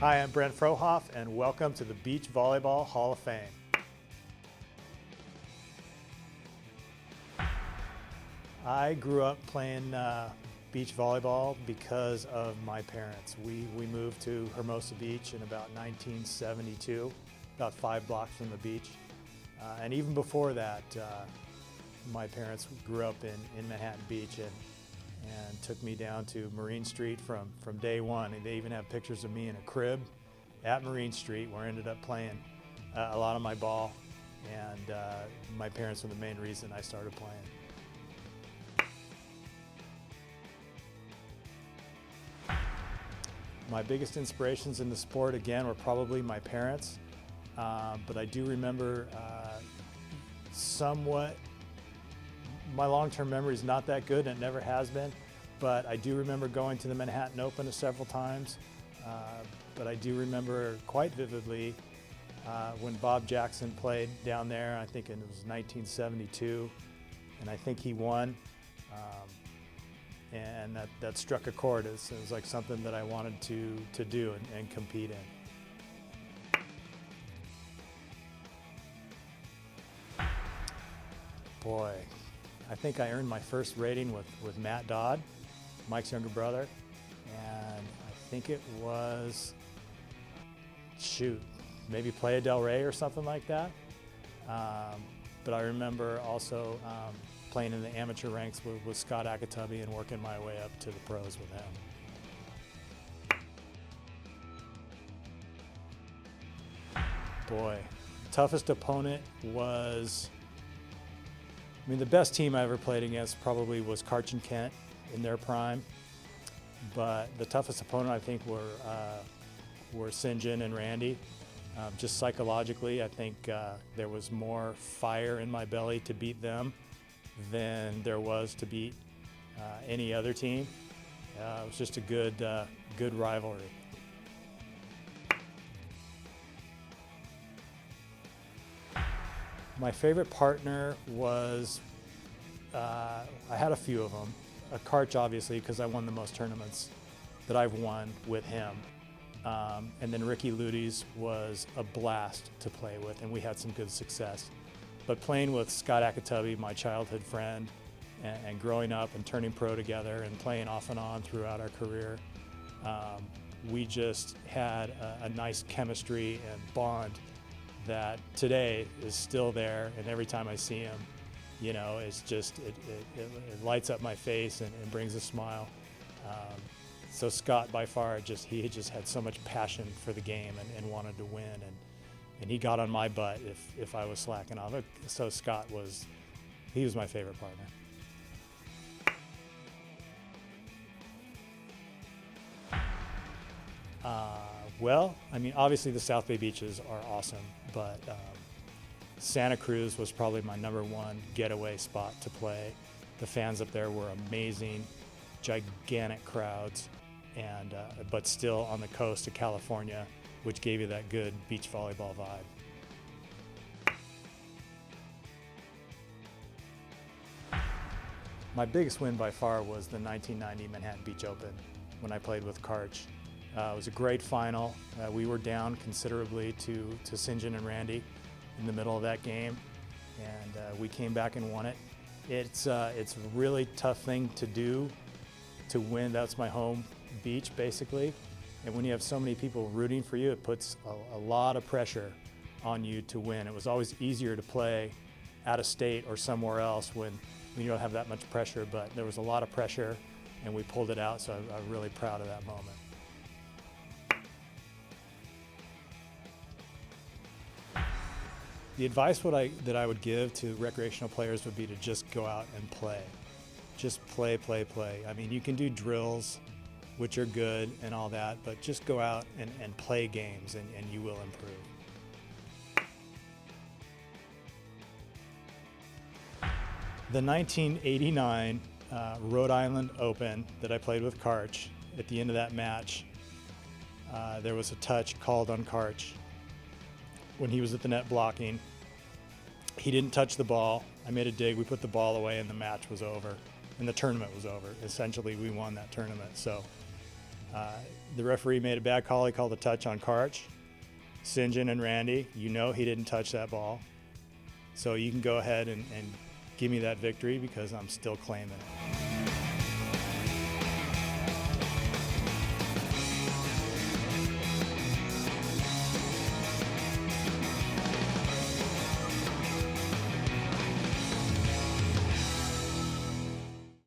Hi, I'm Brent Frohoff, and welcome to the Beach Volleyball Hall of Fame. I grew up playing beach volleyball because of my parents. We moved to Hermosa Beach in about 1972, about 5 blocks from the beach. And even before that, my parents grew up in Manhattan Beach and took me down to Marine Street from day one. And they even have pictures of me in a crib at Marine Street where I ended up playing a lot of my ball. And my parents were the main reason I started playing. My biggest inspirations in the sport, again, were probably my parents. But I do remember somewhat, my long-term memory is not that good, and it never has been, but I do remember going to the Manhattan Open several times. But I do remember quite vividly when Bob Jackson played down there. I think it was 1972, and I think he won. And that struck a chord. It was like something that I wanted to do and compete in. Boy, I think I earned my first rating with Matt Dodd, Mike's younger brother, and I think it was, maybe Playa del Rey or something like that. But I remember also playing in the amateur ranks with Scott Akatubby and working my way up to the pros with him. Boy, toughest opponent was, the best team I ever played against probably was Karch and Kent in their prime, but the toughest opponent I think were St. John and Randy. Just psychologically, I think there was more fire in my belly to beat them than there was to beat any other team. It was just a good rivalry. My favorite partner was, I had a few of them. Karch, obviously, because I won the most tournaments that I've won with him. And then Ricky Ludes was a blast to play with, and we had some good success. But playing with Scott Akatubby, my childhood friend, and growing up and turning pro together and playing off and on throughout our career, we just had a nice chemistry and bond that today is still there. And every time I see him, it's just, it lights up my face and brings a smile. So Scott, by far, he just had so much passion for the game and wanted to win, and he got on my butt if I was slacking off. So Scott was my favorite partner. Well, obviously the South Bay beaches are awesome, but Santa Cruz was probably my #1 getaway spot to play. The fans up there were amazing, gigantic crowds, and but still on the coast of California, which gave you that good beach volleyball vibe. My biggest win by far was the 1990 Manhattan Beach Open when I played with Karch. It was a great final. We were down considerably to St. John and Randy in the middle of that game, and we came back and won it. It's a really tough thing to do, to win. That's my home beach, basically. And when you have so many people rooting for you, it puts a lot of pressure on you to win. It was always easier to play out of state or somewhere else when you don't have that much pressure, but there was a lot of pressure and we pulled it out, so I'm really proud of that moment. The advice that I would give to recreational players would be to just go out and play. Just play, play, play. You can do drills, which are good and all that, but just go out and play games and you will improve. The 1989 Rhode Island Open that I played with Karch, at the end of that match, there was a touch called on Karch when he was at the net blocking. He didn't touch the ball. I made a dig, we put the ball away, and the match was over, and the tournament was over. Essentially, we won that tournament. So The referee made a bad call. He called a touch on Karch. St. John and Randy, you know he didn't touch that ball. So you can go ahead and give me that victory because I'm still claiming it.